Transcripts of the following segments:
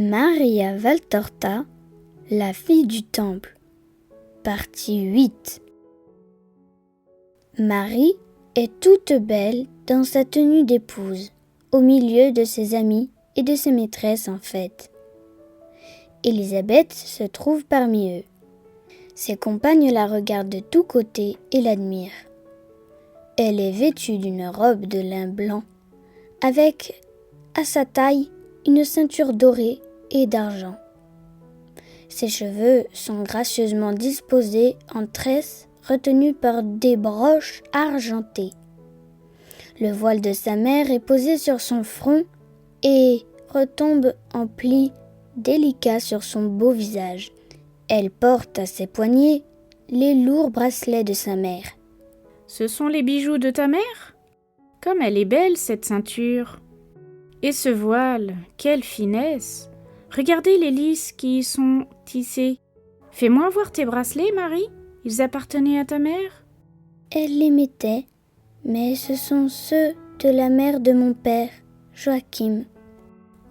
Maria Valtorta, la fille du temple. Partie 8. Marie est toute belle dans sa tenue d'épouse, au milieu de ses amis et de ses maîtresses en fête. Élisabeth se trouve parmi eux. Ses compagnes la regardent de tous côtés et l'admirent. Elle est vêtue d'une robe de lin blanc, avec, à sa taille, une ceinture dorée et d'argent. Ses cheveux sont gracieusement disposés en tresses retenues par des broches argentées. Le voile de sa mère est posé sur son front et retombe en plis délicats sur son beau visage. Elle porte à ses poignets les lourds bracelets de sa mère. Ce sont les bijoux de ta mère ? Comme elle est belle, cette ceinture. Et ce voile, quelle finesse ! Regardez les lys qui y sont tissés. Fais-moi voir tes bracelets, Marie. Ils appartenaient à ta mère ? Elle les mettait, mais ce sont ceux de la mère de mon père, Joachim.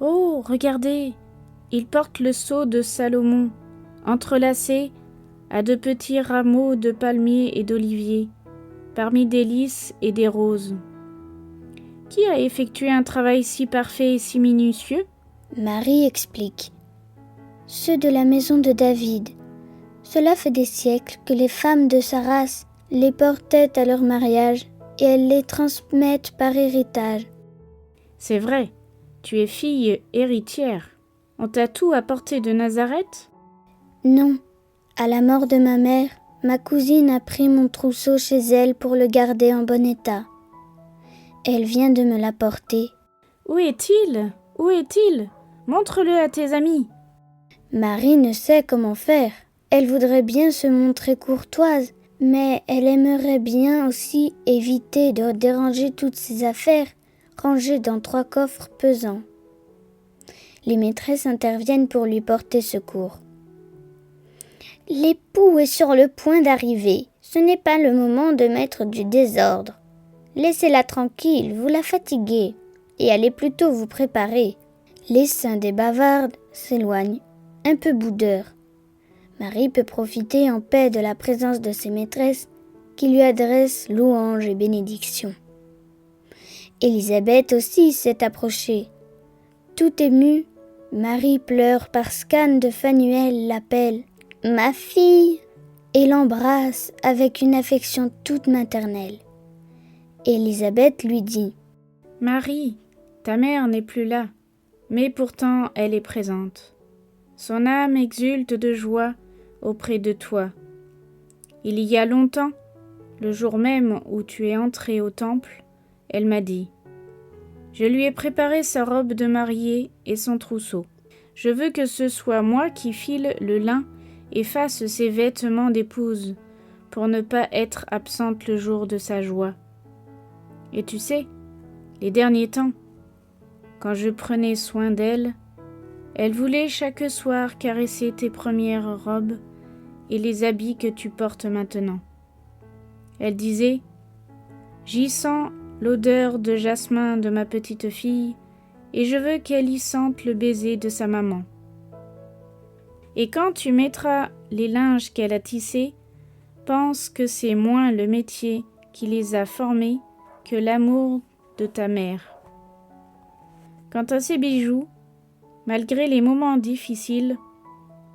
Oh, regardez, il porte le sceau de Salomon, entrelacé à de petits rameaux de palmiers et d'oliviers, parmi des lys et des roses. Qui a effectué un travail si parfait et si minutieux ? Marie explique. Ceux de la maison de David. Cela fait des siècles que les femmes de sa race les portaient à leur mariage et elles les transmettent par héritage. C'est vrai, tu es fille héritière. On t'a tout apporté de Nazareth ? Non. À la mort de ma mère, ma cousine a pris mon trousseau chez elle pour le garder en bon état. Elle vient de me l'apporter. Où est-il ? Où est-il ? Montre-le à tes amis. Marie ne sait comment faire. Elle voudrait bien se montrer courtoise, mais elle aimerait bien aussi éviter de déranger toutes ses affaires rangées dans 3 coffres pesants. Les maîtresses interviennent pour lui porter secours. L'époux est sur le point d'arriver. Ce n'est pas le moment de mettre du désordre. Laissez-la tranquille, vous la fatiguez, et allez plutôt vous préparer. Les seins des bavardes s'éloignent, un peu boudeurs. Marie peut profiter en paix de la présence de ses maîtresses qui lui adressent louanges et bénédictions. Élisabeth aussi s'est approchée. Tout émue, Marie pleure parce qu'Anne de Phanuel l'appelle « Ma fille » et l'embrasse avec une affection toute maternelle. Élisabeth lui dit « Marie, ta mère n'est plus là, mais pourtant elle est présente. Son âme exulte de joie auprès de toi. Il y a longtemps, le jour même où tu es entrée au temple, elle m'a dit « Je lui ai préparé sa robe de mariée et son trousseau. Je veux que ce soit moi qui file le lin et fasse ses vêtements d'épouse, pour ne pas être absente le jour de sa joie. Et tu sais, les derniers temps, quand je prenais soin d'elle, elle voulait chaque soir caresser tes premières robes et les habits que tu portes maintenant. Elle disait « J'y sens l'odeur de jasmin de ma petite fille et je veux qu'elle y sente le baiser de sa maman. Et quand tu mettras les linges qu'elle a tissés, pense que c'est moins le métier qui les a formés que l'amour de ta mère. Quant à ces bijoux, malgré les moments difficiles,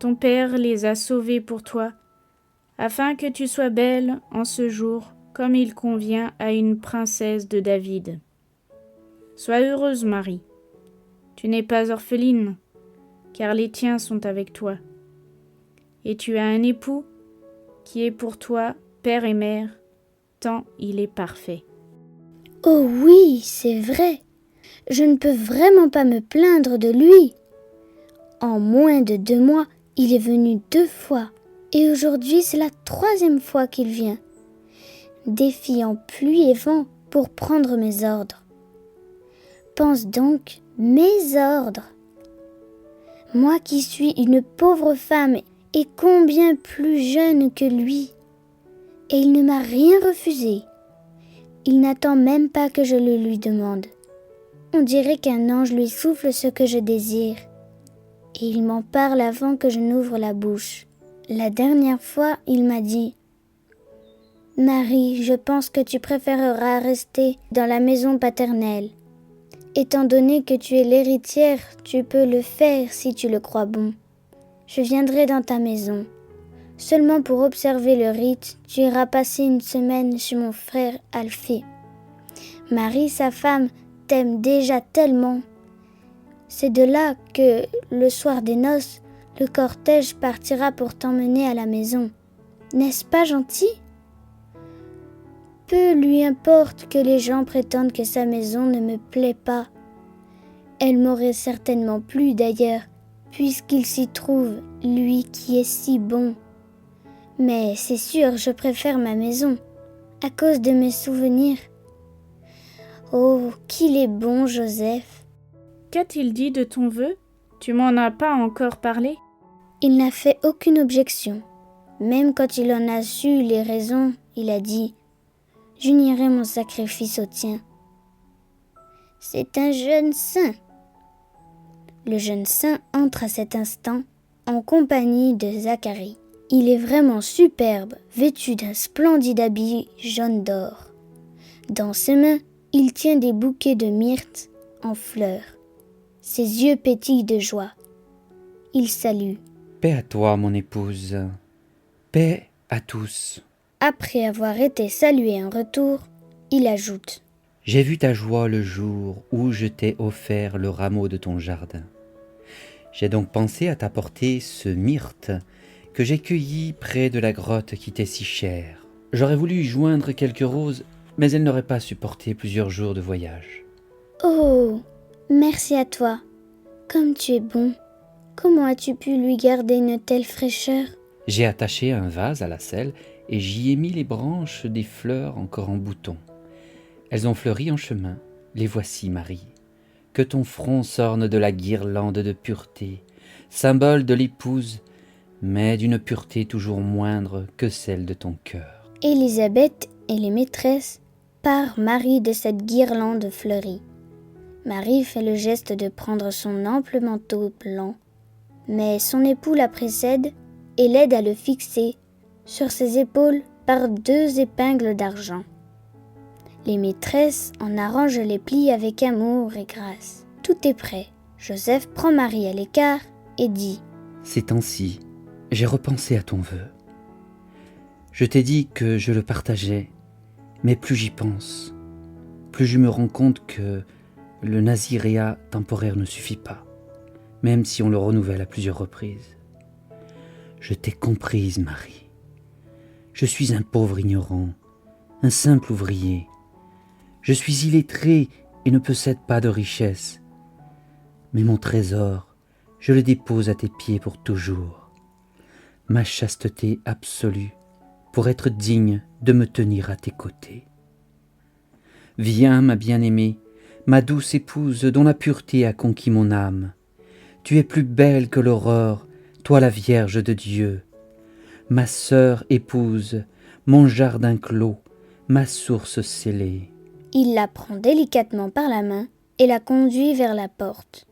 ton père les a sauvés pour toi, afin que tu sois belle en ce jour comme il convient à une princesse de David. Sois heureuse, Marie. Tu n'es pas orpheline, car les tiens sont avec toi. Et tu as un époux qui est pour toi père et mère, tant il est parfait. » Oh oui, c'est vrai. Je ne peux vraiment pas me plaindre de lui. En moins de 2 mois, il est venu 2 fois. Et aujourd'hui, c'est la 3e fois qu'il vient, défiant pluie et vent pour prendre mes ordres. Pense donc, mes ordres. Moi qui suis une pauvre femme et combien plus jeune que lui. Et il ne m'a rien refusé. Il n'attend même pas que je le lui demande. On dirait qu'un ange lui souffle ce que je désire. et il m'en parle avant que je n'ouvre la bouche. La dernière fois, il m'a dit « Marie, je pense que tu préféreras rester dans la maison paternelle. Étant donné que tu es l'héritière, tu peux le faire si tu le crois bon. Je viendrai dans ta maison. Seulement pour observer le rite, tu iras passer une semaine chez mon frère Alphée. Marie, sa femme, t'aime déjà tellement. C'est de là que, le soir des noces, le cortège partira pour t'emmener à la maison. N'est-ce pas gentil ? Peu lui importe que les gens prétendent que sa maison ne me plaît pas. Elle m'aurait certainement plu d'ailleurs, puisqu'il s'y trouve, lui qui est si bon. Mais c'est sûr, je préfère ma maison, à cause de mes souvenirs. Oh, qu'il est bon, Joseph !» Qu'a-t-il dit de ton vœu ? Tu m'en as pas encore parlé ? Il n'a fait aucune objection. Même quand il en a su les raisons, il a dit « J'unirai mon sacrifice au tien. » C'est un jeune saint. Le jeune saint entre à cet instant en compagnie de Zacharie. Il est vraiment superbe, vêtu d'un splendide habit jaune d'or. Dans ses mains, il tient des bouquets de myrte en fleurs. Ses yeux pétillent de joie. Il salue. « Paix à toi, mon épouse. Paix à tous. » Après avoir été salué en retour, il ajoute « J'ai vu ta joie le jour où je t'ai offert le rameau de ton jardin. J'ai donc pensé à t'apporter ce myrte que j'ai cueilli près de la grotte qui t'est si chère. J'aurais voulu y joindre quelques roses, mais elles n'auraient pas supporté plusieurs jours de voyage. »« Oh, merci à toi. Comme tu es bon. Comment as-tu pu lui garder une telle fraîcheur ? » J'ai attaché un vase à la selle et j'y ai mis les branches des fleurs encore en bouton. Elles ont fleuri en chemin. Les voici, Marie. Que ton front s'orne de la guirlande de pureté, symbole de l'épouse, mais d'une pureté toujours moindre que celle de ton cœur. Élisabeth et les maîtresses parent Marie de cette guirlande fleurie. Marie fait le geste de prendre son ample manteau blanc, mais son époux la précède et l'aide à le fixer sur ses épaules par 2 épingles d'argent. Les maîtresses en arrangent les plis avec amour et grâce. Tout est prêt. Joseph prend Marie à l'écart et dit « Ces temps-ci, j'ai repensé à ton vœu. Je t'ai dit que je le partageais, mais plus j'y pense, plus je me rends compte que le naziréat temporaire ne suffit pas, même si on le renouvelle à plusieurs reprises. Je t'ai comprise, Marie. Je suis un pauvre ignorant, un simple ouvrier. Je suis illettré et ne possède pas de richesse. Mais mon trésor, je le dépose à tes pieds pour toujours. Ma chasteté absolue pour être digne de me tenir à tes côtés. Viens, ma bien-aimée, ma douce épouse dont la pureté a conquis mon âme. Tu es plus belle que l'aurore, toi la Vierge de Dieu. Ma sœur épouse, mon jardin clos, ma source scellée. » Il la prend délicatement par la main et la conduit vers la porte.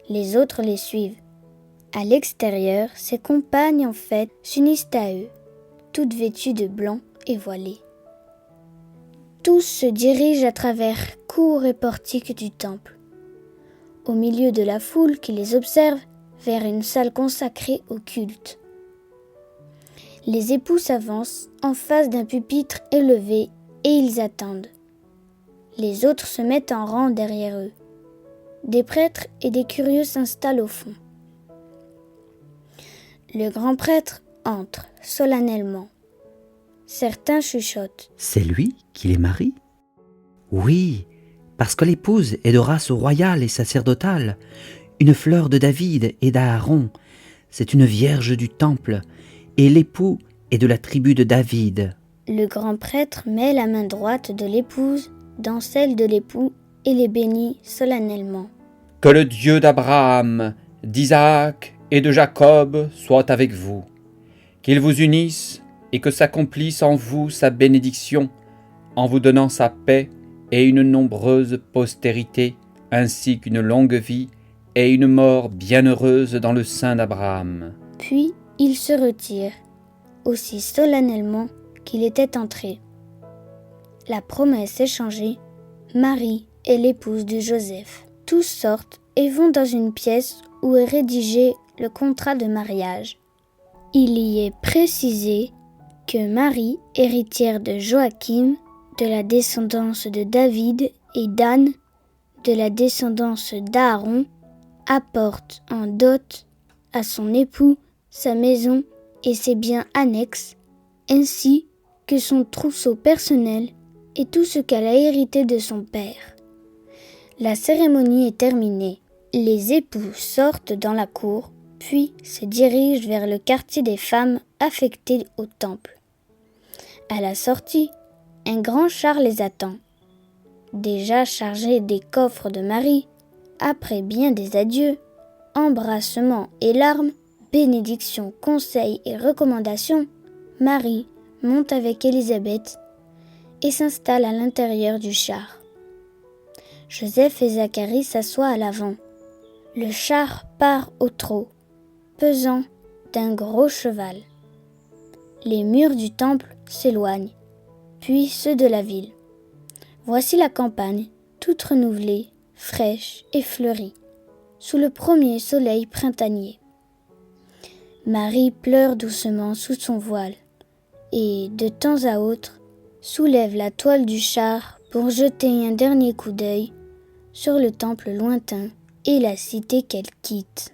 Les autres les suivent. À l'extérieur, ses compagnes en fête s'unissent à eux, toutes vêtues de blanc et voilées. Tous se dirigent à travers cours et portiques du temple, au milieu de la foule qui les observe, vers une salle consacrée au culte. Les époux s'avancent en face d'un pupitre élevé et ils attendent. Les autres se mettent en rang derrière eux. Des prêtres et des curieux s'installent au fond. Le grand prêtre entre solennellement. Certains chuchotent. « C'est lui qui les marie ?»« Oui, parce que l'épouse est de race royale et sacerdotale, une fleur de David et d'Aaron. C'est une vierge du temple, et l'époux est de la tribu de David. » Le grand prêtre met la main droite de l'épouse dans celle de l'époux et les bénit solennellement. « Que le Dieu d'Abraham, d'Isaac et de Jacob soit avec vous, qu'il vous unisse et que s'accomplisse en vous sa bénédiction, en vous donnant sa paix et une nombreuse postérité, ainsi qu'une longue vie et une mort bienheureuse dans le sein d'Abraham. » Puis il se retire, aussi solennellement qu'il était entré. La promesse échangée, Marie est l'épouse de Joseph. Tous sortent et vont dans une pièce où est rédigé le contrat de mariage. Il y est précisé que Marie, héritière de Joachim, de la descendance de David, et d'Anne, de la descendance d'Aaron, apporte en dot à son époux sa maison et ses biens annexes, ainsi que son trousseau personnel et tout ce qu'elle a hérité de son père. La cérémonie est terminée. Les époux sortent dans la cour, puis se dirigent vers le quartier des femmes affectées au temple. À la sortie, un grand char les attend. Déjà chargé des coffres de Marie, après bien des adieux, embrassements et larmes, bénédictions, conseils et recommandations, Marie monte avec Élisabeth et s'installe à l'intérieur du char. Joseph et Zacharie s'assoient à l'avant. Le char part au trot, pesant d'un gros cheval. Les murs du temple s'éloignent, puis ceux de la ville. Voici la campagne, toute renouvelée, fraîche et fleurie, sous le premier soleil printanier. Marie pleure doucement sous son voile et, de temps à autre, soulève la toile du char pour jeter un dernier coup d'œil sur le temple lointain et la cité qu'elle quitte.